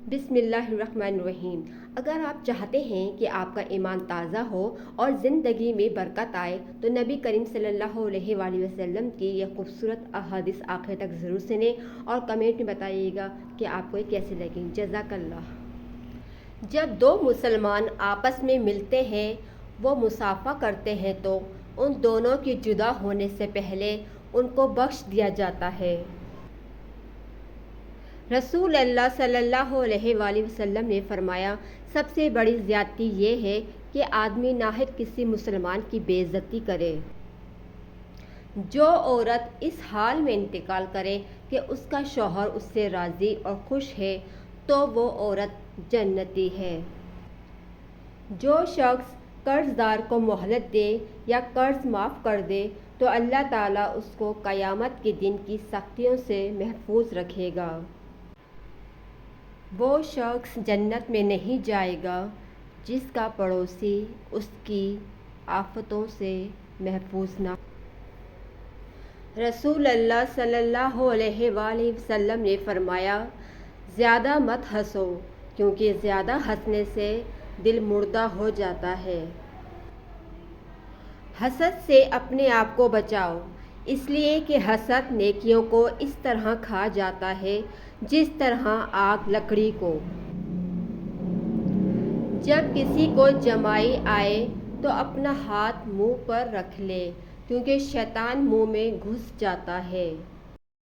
بسم اللہ الرحمن الرحیم۔ اگر آپ چاہتے ہیں کہ آپ کا ایمان تازہ ہو اور زندگی میں برکت آئے تو نبی کریم صلی اللہ علیہ وآلہ وسلم کی یہ خوبصورت احادیث آخر تک ضرور سنیں اور کمنٹ میں بتائیے گا کہ آپ کو یہ کیسے لگیں۔ جزاک اللہ۔ جب دو مسلمان آپس میں ملتے ہیں، وہ مصافحہ کرتے ہیں تو ان دونوں کے جدا ہونے سے پہلے ان کو بخش دیا جاتا ہے۔ رسول اللہ صلی اللہ علیہ وآلہ وسلم نے فرمایا، سب سے بڑی زیادتی یہ ہے کہ آدمی ناحق کسی مسلمان کی بے عزتی کرے۔ جو عورت اس حال میں انتقال کرے کہ اس کا شوہر اس سے راضی اور خوش ہے تو وہ عورت جنتی ہے۔ جو شخص قرض دار کو مہلت دے یا قرض معاف کر دے تو اللہ تعالیٰ اس کو قیامت کے دن کی سختیوں سے محفوظ رکھے گا۔ وہ شخص جنت میں نہیں جائے گا جس کا پڑوسی اس کی آفتوں سے محفوظ نہ ہو۔ رسول اللہ صلی اللہ علیہ وآلہ وسلم نے فرمایا، زیادہ مت ہنسو کیونکہ زیادہ ہنسنے سے دل مردہ ہو جاتا ہے۔ حسد سے اپنے آپ کو بچاؤ، اس لیے کہ حسد نیکیوں کو اس طرح کھا جاتا ہے جس طرح آگ لکڑی کو۔ جب کسی کو جمائی آئے تو اپنا ہاتھ منہ پر رکھ لے کیونکہ شیطان منہ میں گھس جاتا ہے۔